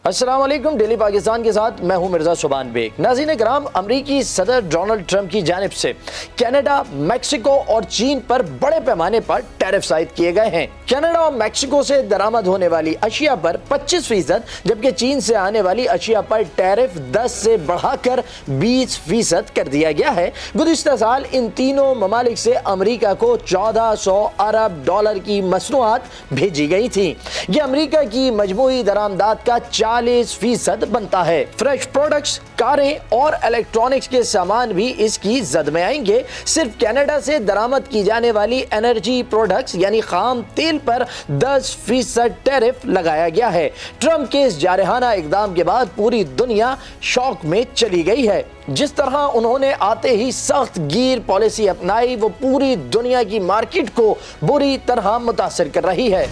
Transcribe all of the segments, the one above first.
السلام علیکم، ڈیلی پاکستان کے ساتھ میں ہوں مرزا سبحان بیگ۔ ناظرین کرام، امریکی صدر ڈونلڈ ٹرمپ کی جانب سے کینیڈا، میکسیکو اور چین پر بڑے پیمانے پر ٹیرف عائد کیے گئے ہیں۔ کینیڈا اور میکسیکو سے درآمد ہونے والی اشیاء پر 25%، جبکہ چین سے آنے والی اشیاء پر ٹیرف 10 سے بڑھا کر 20% کر دیا گیا ہے۔ گزشتہ سال ان تینوں ممالک سے امریکہ کو 1400 ارب ڈالر کی مصنوعات بھیجی گئی تھیں۔ یہ امریکہ کی مجموعی درآمدات کا 40% بنتا ہے۔ فریش پروڈکٹس، کاریں اور الیکٹرانکس کے سامان بھی اس کی زد میں آئیں گے۔ صرف کینیڈا سے درآمد کی جانے والی انرجی پروڈکٹس یعنی خام تیل پر 10% ٹیرف لگایا گیا ہے۔ ٹرمپ کے اس جارحانہ اقدام کے بعد پوری دنیا شوق میں چلی گئی ہے۔ جس طرح انہوں نے آتے ہی سخت گیر پالیسی اپنائی، وہ پوری دنیا کی مارکیٹ کو بری طرح متاثر کر رہی ہے۔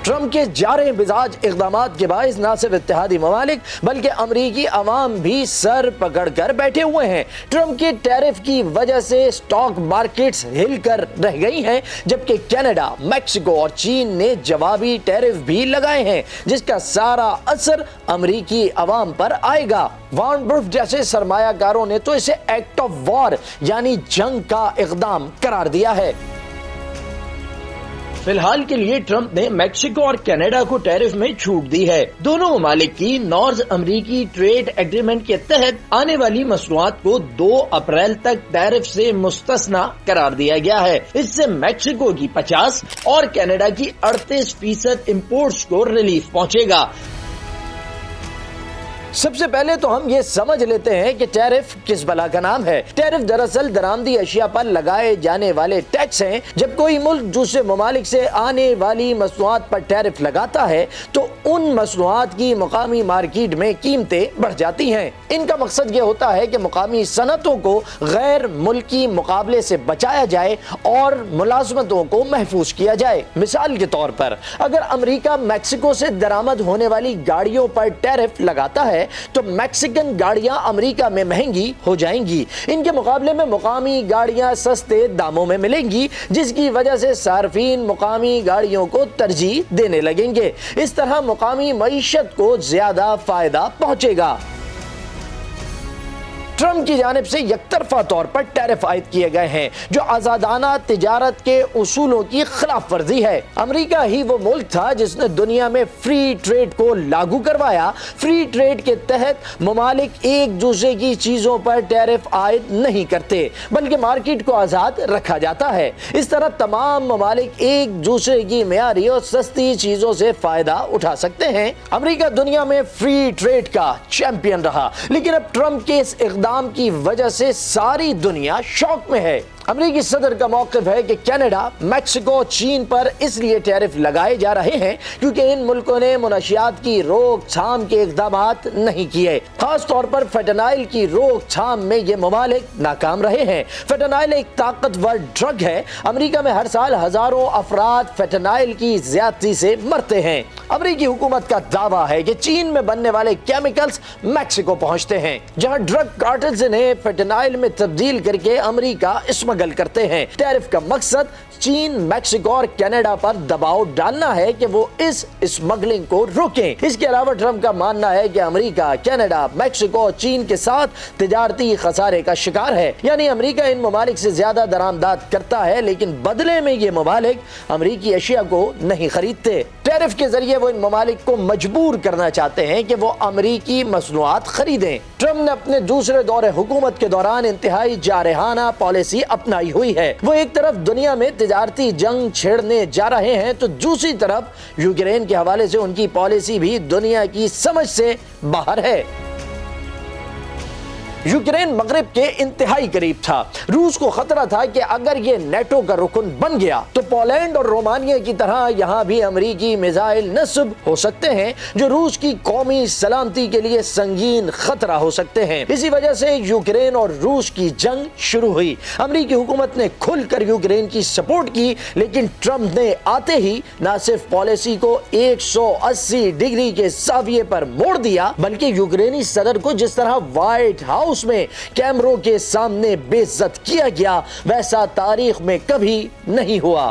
ٹرمپ کے جارح مزاج اقدامات کے باعث نہ صرف اتحادی ممالک بلکہ امریکی عوام بھی سر پکڑ کر بیٹھے ہوئے ہیں۔ ٹرمپ کے ٹیرف کی وجہ سے اسٹاک مارکیٹس ہل کر رہ گئی ہیں، جبکہ کینیڈا، میکسیکو اور چین نے جوابی ٹیرف بھی لگائے ہیں، جس کا سارا اثر امریکی عوام پر آئے گا۔ وارن برف جیسے سرمایہ کاروں نے تو اسے ایکٹ آف وار یعنی جنگ کا اقدام قرار دیا ہے۔ فی الحال کے لیے ٹرمپ نے میکسیکو اور کینیڈا کو ٹیرف میں چھوٹ دی ہے۔ دونوں ممالک کی نارتھ امریکی ٹریڈ ایگریمنٹ کے تحت آنے والی مصنوعات کو 2 اپریل تک ٹیرف سے مستثنا قرار دیا گیا ہے۔ اس سے میکسیکو کی 50 اور کینیڈا کی 38% امپورٹس کو ریلیف پہنچے گا۔ سب سے پہلے تو ہم یہ سمجھ لیتے ہیں کہ ٹیرف کس بلا کا نام ہے۔ ٹیرف دراصل درآمدی اشیاء پر لگائے جانے والے ٹیکس ہیں۔ جب کوئی ملک دوسرے ممالک سے آنے والی مصنوعات پر ٹیرف لگاتا ہے تو ان مصنوعات کی مقامی مارکیٹ میں قیمتیں بڑھ جاتی ہیں۔ ان کا مقصد یہ ہوتا ہے کہ مقامی صنعتوں کو غیر ملکی مقابلے سے بچایا جائے اور ملازمتوں کو محفوظ کیا جائے۔ مثال کے طور پر اگر امریکہ میکسیکو سے درآمد ہونے والی گاڑیوں پر ٹیرف لگاتا ہے تو میکسیکن گاڑیاں امریکہ میں مہنگی ہو جائیں گی۔ ان کے مقابلے میں مقامی گاڑیاں سستے داموں میں ملیں گی، جس کی وجہ سے صارفین مقامی گاڑیوں کو ترجیح دینے لگیں گے۔ اس طرح مقامی معیشت کو زیادہ فائدہ پہنچے گا۔ ٹرمپ کی جانب سے یک طرفہ طور پر ٹیرف عائد کیے گئے ہیں، جو آزادانہ تجارت کے اصولوں کی خلاف ورزی ہے۔ امریکہ ہی وہ ملک تھا جس نے دنیا میں فری ٹریڈ کو لاگو کروایا۔ فری ٹریڈ کے تحت ممالک ایک دوسرے کی چیزوں پر ٹیرف عائد نہیں کرتے، بلکہ مارکیٹ کو آزاد رکھا جاتا ہے۔ اس طرح تمام ممالک ایک دوسرے کی معیاری اور سستی چیزوں سے فائدہ اٹھا سکتے ہیں۔ امریکہ دنیا میں فری ٹریڈ کا چیمپئن رہا، لیکن اب ٹرمپ کے اس اقدام کی وجہ سے ساری دنیا شوق میں ہے۔ امریکی صدر کا موقف ہے کہ کینیڈا، میکسیکو، چین پر اس لیے ٹیرف لگائے جا رہے ہیں کیونکہ ان ملکوں نے منشیات کی روک تھام کے اقدامات نہیں کیے۔ خاص طور پر فیٹنائل کی روک تھام میں یہ ممالک ناکام رہے ہیں۔ فیٹنائل ایک طاقتور ڈرگ ہے۔ امریکہ میں ہر سال ہزاروں افراد فیٹنائل کی زیادتی سے مرتے ہیں۔ امریکی حکومت کا دعویٰ ہے کہ چین میں بننے والے کیمیکلز میکسیکو پہنچتے ہیں، جہاں ڈرگ کارٹلز انہیں فیٹنائل میں تبدیل کر کے امریکہ اسمگل کرتے ہیں۔ ٹیرف کا مقصد چین، میکسیکو اور کینیڈا پر دباؤ ڈالنا ہے کہ وہ اس اسمگلنگ کو روکیں۔ اس کے علاوہ ٹرمپ کا ماننا ہے کہ امریکہ، کینیڈا، میکسیکو اور چین کے ساتھ تجارتی خسارے کا شکار ہے، یعنی امریکہ ان ممالک سے زیادہ درآمدات کرتا ہے لیکن بدلے میں یہ ممالک امریکی اشیاء کو نہیں خریدتے۔ ٹیرف کے ذریعے وہ ان ممالک کو مجبور کرنا چاہتے ہیں کہ وہ امریکی مصنوعات خریدیں۔ ٹرمپ نے اپنے دوسرے دور حکومت کے دوران انتہائی جارحانہ پالیسی اپنائی ہوئی ہے۔ وہ ایک طرف دنیا میں تجارتی جنگ چھیڑنے جا رہے ہیں تو دوسری طرف یوکرین کے حوالے سے ان کی پالیسی بھی دنیا کی سمجھ سے باہر ہے۔ یوکرین مغرب کے انتہائی قریب تھا۔ روس کو خطرہ تھا کہ اگر یہ نیٹو کا رکن بن گیا تو پولینڈ اور رومانیہ کی طرح یہاں بھی امریکی میزائل نصب ہو سکتے ہیں، جو روس کی قومی سلامتی کے لیے سنگین خطرہ ہو سکتے ہیں۔ اسی وجہ سے یوکرین اور روس کی جنگ شروع ہوئی۔ امریکی حکومت نے کھل کر یوکرین کی سپورٹ کی، لیکن ٹرمپ نے آتے ہی نہ صرف پالیسی کو 180 ڈگری کے زاویے پر موڑ دیا، بلکہ یوکرینی صدر کو جس طرح وائٹ ہاؤس میں کیمروں کے سامنے بے عزت کیا گیا، ویسا تاریخ میں کبھی نہیں ہوا۔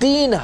3